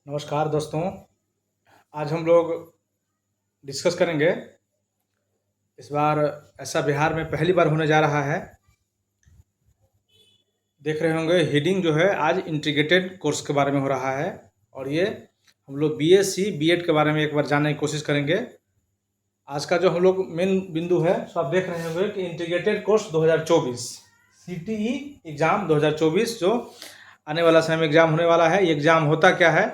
नमस्कार दोस्तों, आज हम लोग डिस्कस करेंगे। इस बार ऐसा बिहार में पहली बार होने जा रहा है। देख रहे होंगे हेडिंग जो है आज इंटीग्रेटेड कोर्स के बारे में हो रहा है और ये हम लोग बीएससी बीएड के बारे में एक बार जानने की कोशिश करेंगे। आज का जो हम लोग मेन बिंदु है सो आप देख रहे होंगे कि इंटीग्रेटेड कोर्स 2024 सीटीई एग्ज़ाम 2024 जो आने वाला समय में एग्ज़ाम होने वाला है। ये एग्ज़ाम होता क्या है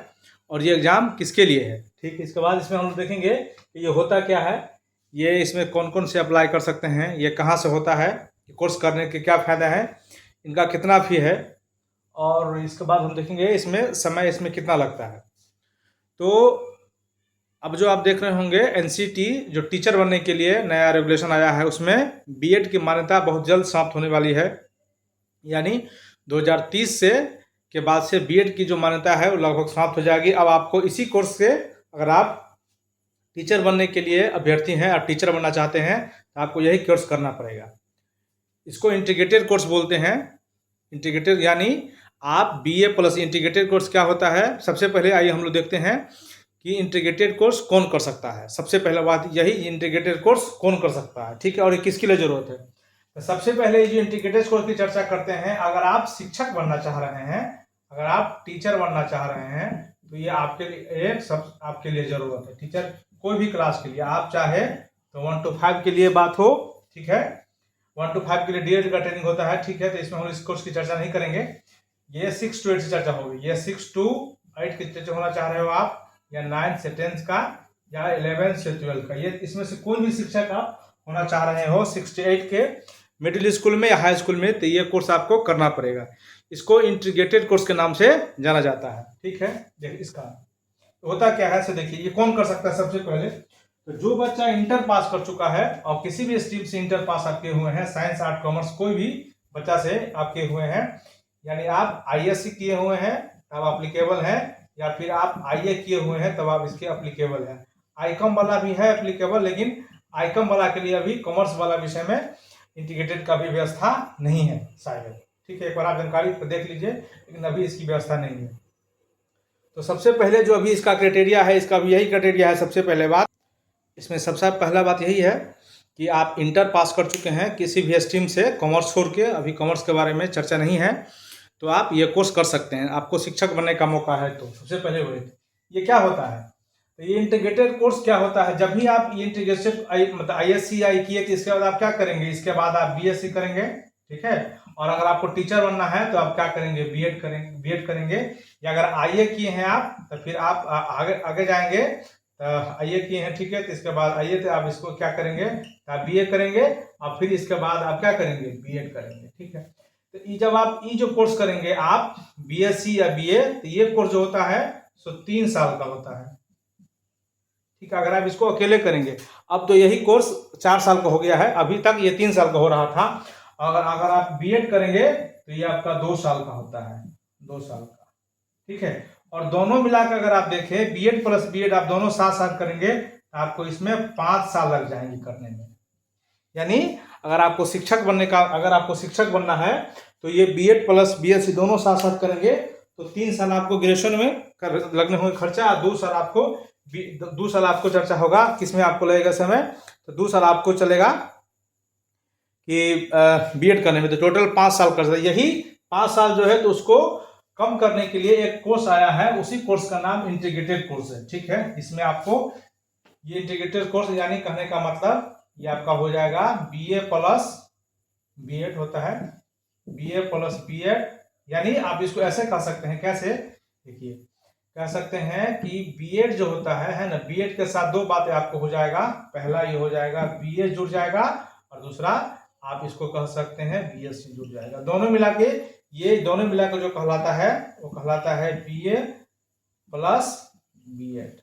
और ये एग्ज़ाम किसके लिए है, ठीक। इसके बाद इसमें हम लोग देखेंगे कि ये होता क्या है, ये इसमें कौन कौन से अप्लाई कर सकते हैं, ये कहाँ से होता है, कोर्स करने के क्या फ़ायदा है, इनका कितना फ़ी है और इसके बाद हम देखेंगे इसमें समय इसमें कितना लगता है। तो अब जो आप देख रहे होंगे एनसीटी जो टीचर बनने के लिए नया रेगुलेशन आया है उसमें बीएड की मान्यता बहुत जल्द समाप्त होने वाली है। यानी 2030 से के बाद से बीएड की जो मान्यता है वो लगभग समाप्त हो जाएगी। अब आपको इसी कोर्स से अगर आप टीचर बनने के लिए अभ्यर्थी हैं और टीचर बनना चाहते हैं तो आपको यही कोर्स करना पड़ेगा। इसको इंटीग्रेटेड कोर्स बोलते हैं। इंटीग्रेटेड यानी आप बीए प्लस इंटीग्रेटेड कोर्स क्या होता है, सबसे पहले आइए हम लोग देखते हैं कि इंटीग्रेटेड कोर्स कौन कर सकता है। सबसे पहला बात यही, इंटीग्रेटेड कोर्स कौन कर सकता है, ठीक है, और ये किसके लिए ज़रूरत है। तो सबसे पहले जो इंटीग्रेटेड कोर्स की चर्चा करते हैं, अगर आप शिक्षक बनना चाह रहे हैं, अगर आप टीचर बनना चाह रहे हैं तो ये आपके लिए सब आपके लिए ज़रूरत है। टीचर कोई भी क्लास के लिए, आप चाहे तो 1 to 5 के लिए बात हो, ठीक है, 1 to 5 के लिए डीएड का ट्रेनिंग होता है, ठीक है, तो इसमें हम इस कोर्स की चर्चा नहीं करेंगे। ये 6 to 8 से चर्चा होगी, ये 6 to 8 की चर्चा होना चाह रहे हो आप, या 9 से 10 का या 11 से 12 का, ये इसमें से कोई भी शिक्षक आप होना चाह रहे हो 6 to 8 के मिडिल स्कूल में या हाई स्कूल में, तो ये कोर्स आपको करना पड़ेगा। इसको इंटीग्रेटेड कोर्स के नाम से जाना जाता है, ठीक है। देखिए इसका तो होता क्या है, से देखिए ये कौन कर सकता है। सबसे पहले तो जो बच्चा इंटर पास कर चुका है और किसी भी स्ट्रीम से इंटर पास आपके हुए हैं, साइंस आर्ट कॉमर्स कोई भी बच्चा से आपके हुए हैं, यानी आप आईएससी किए हुए हैं तब अप्लीकेबल है, या फिर आप आईए किए हुए हैं तब आप इसके अप्लीकेबल है। आईकॉम वाला भी है अप्लीकेबल, लेकिन आईकॉम वाला के लिए अभी कॉमर्स वाला विषय में इंटीग्रेटेड का भी व्यवस्था नहीं है शायद, ठीक है। एक बार आप जानकारी देख लीजिए, लेकिन अभी इसकी व्यवस्था नहीं है। तो सबसे पहले जो अभी इसका क्राइटेरिया है, इसका भी यही क्राइटेरिया है। सबसे पहले बात इसमें सबसे पहला बात यही है कि आप इंटर पास कर चुके हैं किसी भी स्ट्रीम से, कॉमर्स छोड़ के, अभी कॉमर्स के बारे में चर्चा नहीं है, तो आप ये कोर्स कर सकते हैं। आपको शिक्षक बनने का मौका है तो सबसे पहले ये क्या होता है, तो ये इंटीग्रेटेड कोर्स क्या होता है। जब भी आप ये इंटीग्रेटेड मतलब आईएससी आई किए तो इसके बाद आप क्या करेंगे, इसके बाद आप बीएससी करेंगे, ठीक है। और अगर आपको टीचर बनना है तो आप क्या करेंगे, बीएड करेंगे। या अगर आईए किए हैं आप तो फिर आप आगे जाएंगे, तो आईए किए हैं, ठीक है, तो इसके बाद आईए तो आप इसको क्या करेंगे, आप बीए करेंगे और फिर इसके बाद आप क्या करेंगे, बीएड करेंगे, ठीक है। तो जब आप ये जो कोर्स करेंगे आप बीएससी या बीए, तो ये कोर्स जो होता है सो 3 साल का होता है, ठीक है। अगर आप इसको अकेले करेंगे, अब तो यही कोर्स 4 साल का हो गया है, अभी तक ये 3 साल का हो रहा था। अगर आप बीएड करेंगे तो ये आपका 2 साल का होता है, 2 साल का, ठीक है। और दोनों मिलाकर अगर आप देखें, बीएड प्लस बीएड आप दोनों साथ साथ करेंगे तो आपको इसमें 5 साल लग जाएंगे करने में। यानी अगर आपको शिक्षक बनना है तो ये बीएड प्लस बीएससी दोनों साथ साथ करेंगे तो 3 साल आपको ग्रेजुएशन में लगने हुए खर्चा, और 2 साल आपको चर्चा होगा किसमें आपको लगेगा समय, तो 2 साल आपको चलेगा कि बीएड करने में, तो टोटल 5 साल कर सकते। यही 5 साल जो है तो उसको कम करने के लिए एक कोर्स आया है, उसी कोर्स का नाम इंटीग्रेटेड कोर्स है, ठीक है। इसमें आपको ये इंटीग्रेटेड कोर्स यानी कहने का मतलब ये आपका हो जाएगा बीए प्लस बीएड होता है, बीए प्लस बीएड। यानी आप इसको ऐसे कह सकते हैं, कैसे, देखिए कह सकते हैं कि बीएड जो होता है ना, बीएड के साथ 2 बातें आपको हो जाएगा। पहला ये हो जाएगा बीए जुड़ जाएगा, और दूसरा आप इसको कह सकते हैं बीएससी जुड़ जाएगा। दोनों मिला के जो कहलाता है वो कहलाता है बीए प्लस बीएड,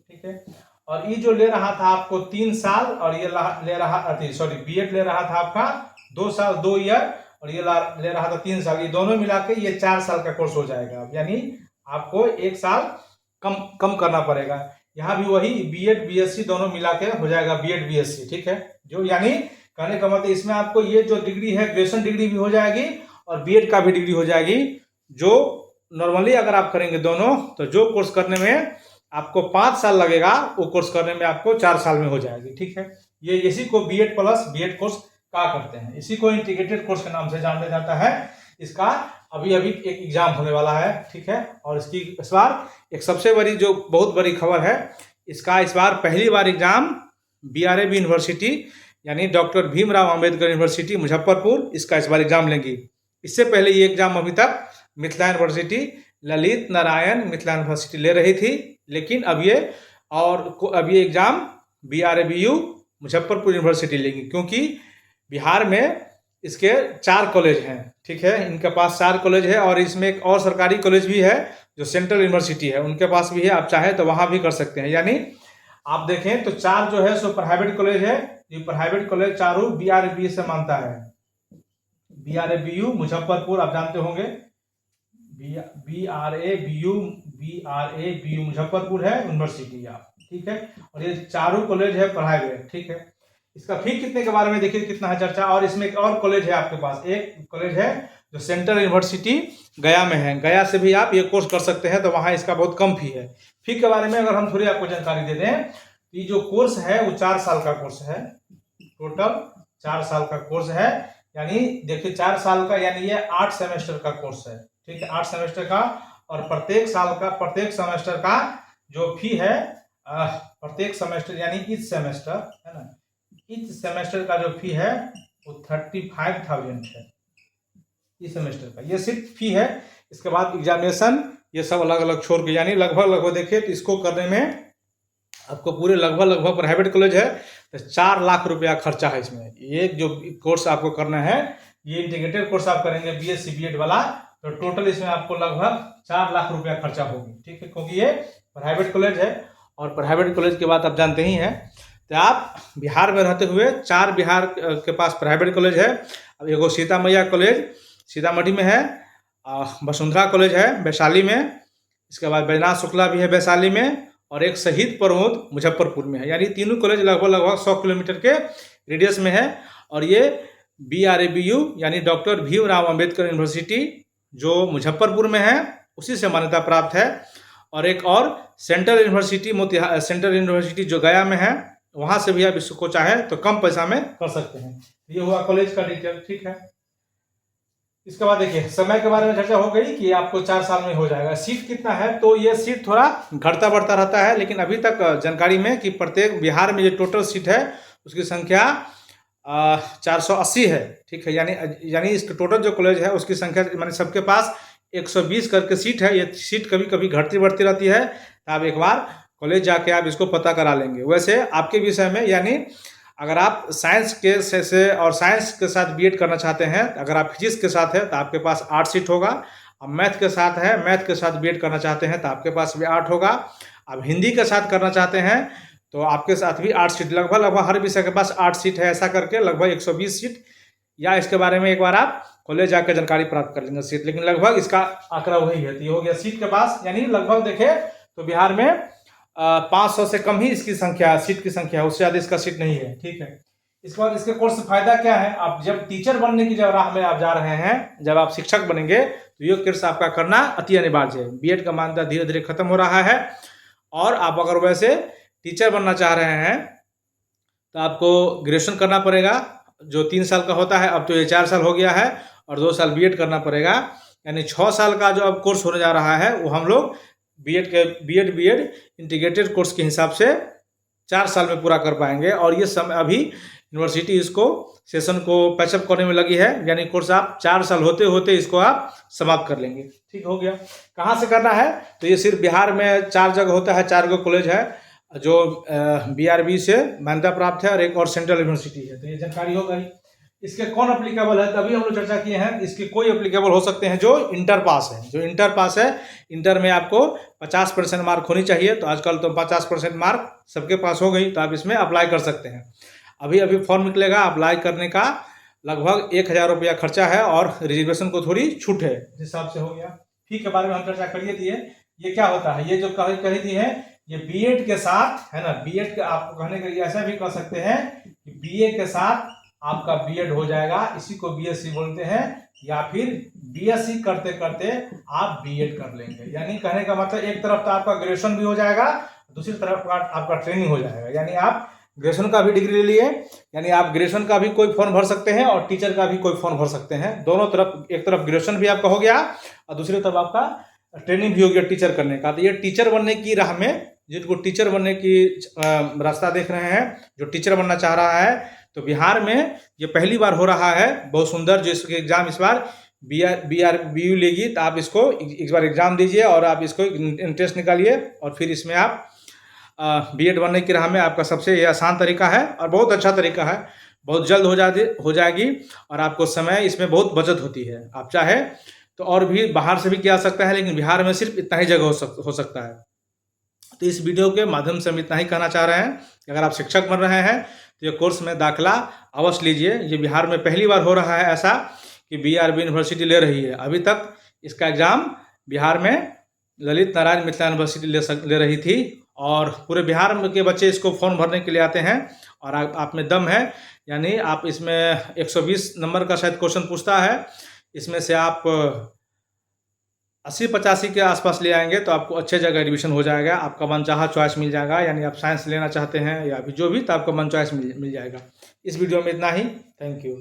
ठीक है। और ये जो ले रहा था आपको 3 साल, और ये बीएड ले रहा था आपका 2 साल 2 ईयर, और ये ले रहा था 3 साल, ये दोनों मिला के ये 4 साल का कोर्स हो जाएगा। यानी आपको 1 साल कम करना पड़ेगा। यहाँ भी वही बीएड बीएससी दोनों मिला के हो जाएगा बीएड बीएससी, ठीक है। जो यानी कहने का मतलब इसमें आपको ये जो डिग्री है ग्रेजुएशन डिग्री भी हो जाएगी और बीएड का भी डिग्री हो जाएगी, जो नॉर्मली अगर आप करेंगे दोनों, तो जो कोर्स करने में आपको 5 साल लगेगा, वो कोर्स करने में आपको 4 साल में हो जाएगी। ठीक है, ये इसी को बीएड प्लस बीएड कोर्स कहा करते हैं। इसी को इंटीग्रेटेड कोर्स के नाम से जाना जाता है। इसका अभी अभी एक एग्जाम होने वाला है। ठीक है, और इसकी इस बार एक सबसे बड़ी जो बहुत बड़ी खबर है, इसका इस बार पहली बार एग्जाम BRAB यूनिवर्सिटी यानी डॉक्टर भीमराव अंबेडकर यूनिवर्सिटी मुजफ्फरपुर इसका इस बार एग्जाम लेंगी। इससे पहले ये एग्जाम अभी तक मिथिला यूनिवर्सिटी, ललित नारायण मिथिला यूनिवर्सिटी ले रही थी, लेकिन अब ये एग्जाम BRABU मुजफ्फरपुर यूनिवर्सिटी लेंगी, क्योंकि बिहार में इसके 4 कॉलेज हैं। ठीक है, इनके पास 4 कॉलेज है, और इसमें एक और सरकारी कॉलेज भी है जो सेंट्रल यूनिवर्सिटी है, उनके पास भी है। आप चाहें तो वहाँ भी कर सकते हैं। यानी आप देखें तो 4 जो है सो प्राइवेट कॉलेज है। ये प्राइवेट कॉलेज चारों BRAB से मानता है। BRABU मुजफ्फरपुर आप जानते होंगे, BRABU मुजफ्फरपुर है यूनिवर्सिटी आप। ठीक है, और ये चारों कॉलेज है प्राइवेट। ठीक है, इसका फी कितने के बारे में देखिए कितना है चर्चा। और इसमें एक और कॉलेज है आपके पास, एक कॉलेज है जो सेंट्रल यूनिवर्सिटी गया में है। गया से भी आप ये कोर्स कर सकते हैं, तो वहाँ इसका बहुत कम फी है। फी के बारे में अगर हम थोड़ी आपको जानकारी दे दें, ये जो कोर्स है वो 4 साल का कोर्स है। टोटल 4 साल का कोर्स है। यानी देखिए 4 साल का, यानी ये 8 सेमेस्टर का कोर्स है। ठीक है, 8 सेमेस्टर का, और प्रत्येक सेमेस्टर का जो फी है, प्रत्येक सेमेस्टर यानी इस सेमेस्टर है ना, इस सेमेस्टर का जो फी है वो 35,000 है इस सेमेस्टर का। ये सिर्फ फी है। इसके बाद एग्जामिनेशन ये सब अलग अलग छोड़ के, यानी लगभग देखिए तो इसको करने में आपको पूरे लगभग प्राइवेट कॉलेज है तो 4 लाख रुपया खर्चा है इसमें। ये जो कोर्स आपको करना है, ये इंटीग्रेटेड कोर्स आप करेंगे BSc BEd वाला, तो टोटल इसमें आपको लगभग 4 लाख रुपया खर्चा होगी। ठीक है, क्योंकि ये प्राइवेट कॉलेज है, और प्राइवेट कॉलेज के बाद आप जानते ही हैं, तो आप बिहार में रहते हुए 4 बिहार के पास प्राइवेट कॉलेज है। अब एगो सीता मैया कॉलेज सीतामढ़ी में है, वसुंधरा कॉलेज है वैशाली में, इसके बाद बैजनाथ शुक्ला भी है वैशाली में, और एक शहीद प्रमोद मुजफ्फरपुर में है। यानी तीनों कॉलेज लगभग 100 किलोमीटर के रेडियस में है। और ये BRABU यानी डॉक्टर भीमराव अंबेडकर यूनिवर्सिटी जो मुजफ्फरपुर में है उसी से मान्यता प्राप्त है। और एक और सेंट्रल यूनिवर्सिटी जो गया में है, वहाँ से भी आप इसको चाहे तो कम पैसा में कर सकते हैं। ये हुआ कॉलेज का डिटेल। ठीक है, इसके बाद देखिए समय के बारे में चर्चा हो गई कि आपको 4 साल में हो जाएगा। सीट कितना है, तो ये सीट थोड़ा घटता बढ़ता रहता है, लेकिन अभी तक जानकारी में कि प्रत्येक बिहार में जो टोटल सीट है उसकी संख्या 480 है। ठीक है, यानी इस टोटल जो कॉलेज है उसकी संख्या माने सबके पास 120 करके सीट है। ये सीट कभी कभी घटती बढ़ती रहती है, तो आप एक बार कॉलेज जाके आप इसको पता करा लेंगे। वैसे आपके विषय में, यानी अगर आप साइंस के से और साइंस के साथ BEd करना चाहते हैं, अगर आप फिजिक्स के साथ है तो आपके पास 8 सीट होगा। अब मैथ के साथ है, मैथ के साथ BEd करना चाहते हैं तो आपके पास भी 8 होगा। अब हिंदी के साथ करना चाहते हैं तो आपके साथ भी 8 सीट, लगभग हर विषय के पास 8 सीट है। ऐसा करके लगभग 120 सीट, या इसके बारे में एक बार आप कॉलेज जाकर जानकारी प्राप्त कर लेंगे सीट, लेकिन लगभग इसका आंकड़ा वही है। तो ये हो गया सीट के पास, यानी लगभग देखे तो बिहार में 500 से कम ही इसकी संख्या, सीट की संख्या है, उससे ज़्यादा इसका सीट नहीं है। ठीक है, इसके बाद इसके कोर्स से फायदा क्या है, आप जब टीचर बनने की जब राह में आप जा रहे हैं, जब आप शिक्षक बनेंगे तो ये कोर्स आपका करना अति अनिवार्य है। BEd का मान्यता धीरे धीरे खत्म हो रहा है, और आप अगर वैसे टीचर बनना चाह रहे हैं तो आपको ग्रेजुएशन करना पड़ेगा, जो 3 साल का होता है, अब तो ये 4 साल हो गया है, और 2 साल BEd करना पड़ेगा। यानी 6 साल का जो अब कोर्स होने जा रहा है वो हम लोग BEd इंटीग्रेटेड कोर्स के हिसाब से 4 साल में पूरा कर पाएंगे। और ये समय अभी यूनिवर्सिटी इसको सेशन को पैचअप करने में लगी है, यानी कोर्स आप 4 साल होते होते इसको आप समाप्त कर लेंगे। ठीक हो गया। कहाँ से करना है, तो ये सिर्फ बिहार में 4 जगह होता है, 4 गो कॉलेज है जो BRB से मान्यता प्राप्त है, और एक और सेंट्रल यूनिवर्सिटी है। तो ये जानकारी हो गई। इसके कौन अप्लीकेबल है, तभी हम लोग चर्चा किए हैं। इसके कोई अप्लीकेबल हो सकते हैं जो इंटर पास है। जो इंटर पास है, इंटर में आपको 50% मार्क होनी चाहिए, तो आजकल तो 50% मार्क सबके पास हो गई, तो आप इसमें अप्लाई कर सकते हैं। अभी फॉर्म निकलेगा, अप्लाई करने का लगभग 1000 रुपया खर्चा है, और रिजर्वेशन को थोड़ी छूट है, इस हिसाब से हो गया। फी के बारे में हम चर्चा करिए दिए। ये क्या होता है, ये जो कही दी है, ये BEd के साथ है ना, BEd के आपको कहने के लिए ऐसा भी कह सकते हैं कि BA के साथ आपका बीएड हो जाएगा। इसी को बीएससी बोलते हैं, या फिर बीएससी करते करते आप बीएड कर लेंगे। यानी कहने का मतलब एक तरफ तो आपका ग्रेजुएशन भी हो जाएगा, दूसरी तरफ आपका ट्रेनिंग हो जाएगा। यानी आप ग्रेजुएशन का भी डिग्री ले लिए, यानी आप ग्रेजुएशन का भी कोई फॉर्म भर सकते हैं और टीचर का भी कोई फॉर्म भर सकते हैं। दोनों तरफ, एक तरफ ग्रेजुएशन भी आपका हो गया और दूसरी तरफ आपका ट्रेनिंग भी हो गया टीचर करने का। तो ये टीचर बनने की राह में, जिनको टीचर बनने की रास्ता देख रहे हैं, जो टीचर बनना चाह रहा है, तो बिहार में ये पहली बार हो रहा है। बहुत सुंदर, जो इसके एग्जाम इस बार BU लेगी, तो आप इसको इस बार एग्जाम दीजिए और आप इसको इंटरेस्ट निकालिए और फिर इसमें आप बीएड बनने की राह में आपका सबसे ये आसान तरीका है और बहुत अच्छा तरीका है। बहुत जल्द हो जाएगी और आपको समय इसमें बहुत बचत होती है। आप चाहे तो और भी बाहर से भी किया सकता है, लेकिन बिहार में सिर्फ इतना ही जगह हो सकता है। तो इस वीडियो के माध्यम से हम इतना ही कहना चाह रहे हैं कि अगर आप शिक्षक बन रहे हैं तो ये कोर्स में दाखिला अवश्य लीजिए। ये बिहार में पहली बार हो रहा है ऐसा कि BRB यूनिवर्सिटी ले रही है। अभी तक इसका एग्ज़ाम बिहार में ललित नारायण मिथिला यूनिवर्सिटी ले रही थी और पूरे बिहार के बच्चे इसको फॉर्म भरने के लिए आते हैं और आप में दम है। यानी आप इसमें 120 नंबर का शायद क्वेश्चन पूछता है, इसमें से आप 80-85 के आसपास ले आएंगे तो आपको अच्छे जगह एडमिशन हो जाएगा। आपका मनचाहा चॉइस मिल जाएगा। यानी आप साइंस लेना चाहते हैं या भी जो भी, तो आपको मन चॉइस मिल जाएगा। इस वीडियो में इतना ही। Thank you.